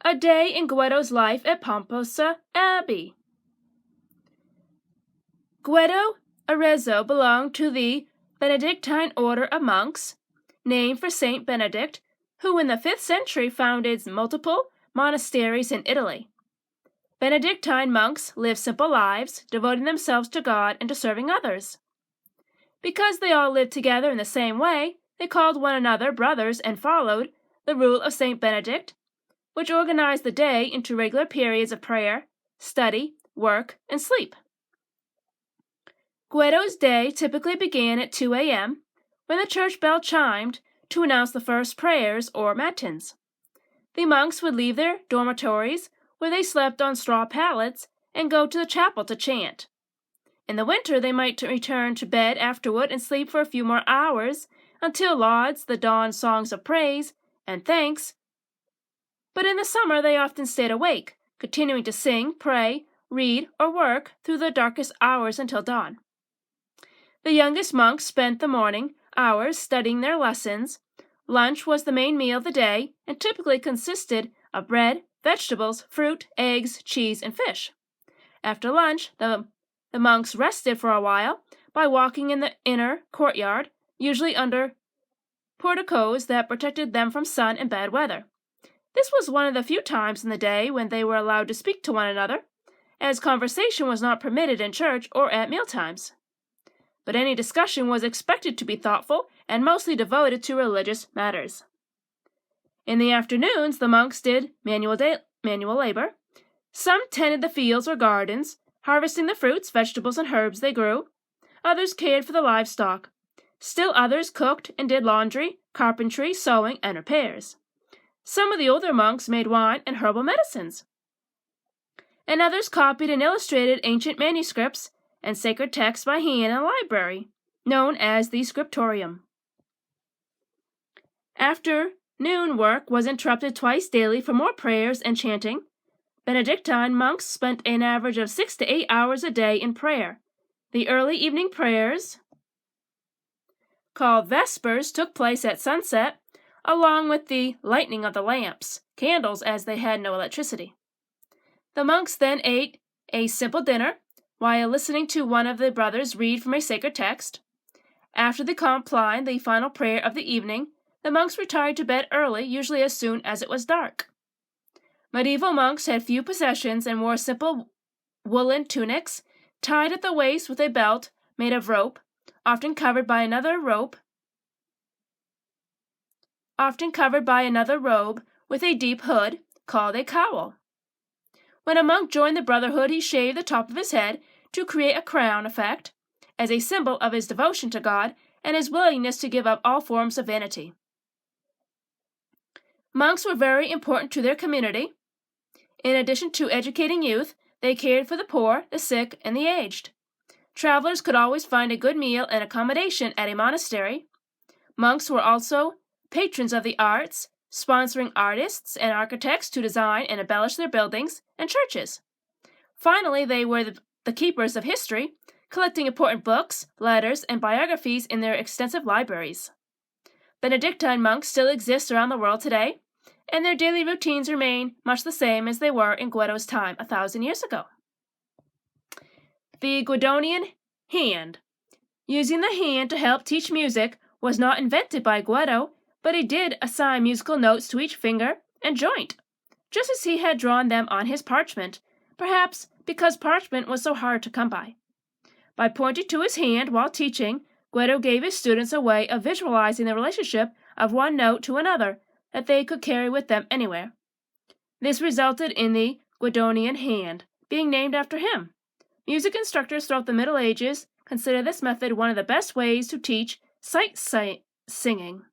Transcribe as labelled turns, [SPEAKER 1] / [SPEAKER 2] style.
[SPEAKER 1] A day in Guido's life at Pomposa Abbey. Guido Arezzo belonged to the Benedictine order of monks, named for Saint Benedict, who in the 5th century founded multiple monasteries in Italy. Benedictine monks lived simple lives, devoting themselves to God and to serving others. Because they all lived together in the same way, they called one another brothers and followed the rule of Saint Benedict, which organized the day into regular periods of prayer, study, work, and sleep. Guido's day typically began at 2 a.m., when the church bell chimed to announce the first prayers or matins. The monks would leave their dormitories, where they slept on straw pallets, and go to the chapel to chant. In the winter, they might return to bed afterward and sleep for a few more hours until lauds, the dawn songs of praise and thanks. But in the summer, they often stayed awake, continuing to sing, pray, read, or work through the darkest hours until dawn. The youngest monks spent the morning hours studying their lessons. Lunch was the main meal of the day and typically consisted of bread, vegetables, fruit, eggs, cheese, and fish. After lunch, the monks rested for a while by walking in the inner courtyard, usually under porticos that protected them from sun and bad weather. This was one of the few times in the day when they were allowed to speak to one another, as conversation was not permitted in church or at mealtimes. But any discussion was expected to be thoughtful and mostly devoted to religious matters. In the afternoons, the monks did manual labor. Some tended the fields or gardens, harvesting the fruits, vegetables, and herbs they grew. Others cared for the livestock. Still others cooked and did laundry, carpentry, sewing, and repairs. Some of the older monks made wine and herbal medicines. And others copied and illustrated ancient manuscripts and sacred texts by hand in a library, known as the scriptorium. Afternoon work was interrupted twice daily for more prayers and chanting. Benedictine monks spent an average of 6 to 8 hours a day in prayer. The early evening prayers, called Vespers, took place at sunset, along with the lighting of the lamps, candles, as they had no electricity. The monks then ate a simple dinner, while listening to one of the brothers read from a sacred text. After the compline, the final prayer of the evening, the monks retired to bed early, usually as soon as it was dark. Medieval monks had few possessions and wore simple woolen tunics, tied at the waist with a belt made of rope, often covered by another robe with a deep hood, called a cowl. When a monk joined the brotherhood, he shaved the top of his head to create a crown effect, as a symbol of his devotion to God and his willingness to give up all forms of vanity. Monks were very important to their community. In addition to educating youth, they cared for the poor, the sick, and the aged. Travelers could always find a good meal and accommodation at a monastery. Monks were also patrons of the arts, sponsoring artists and architects to design and embellish their buildings and churches. Finally, they were the keepers of history, collecting important books, letters, and biographies in their extensive libraries. Benedictine monks still exist around the world today, and their daily routines remain much the same as they were in Guido's time 1,000 years ago. The Guidonian hand. Using the hand to help teach music was not invented by Guido, but he did assign musical notes to each finger and joint, just as he had drawn them on his parchment, perhaps because parchment was so hard to come by. By pointing to his hand while teaching, Guido gave his students a way of visualizing the relationship of one note to another that they could carry with them anywhere. This resulted in the Guidonian hand being named after him. Music instructors throughout the Middle Ages consider this method one of the best ways to teach sight singing.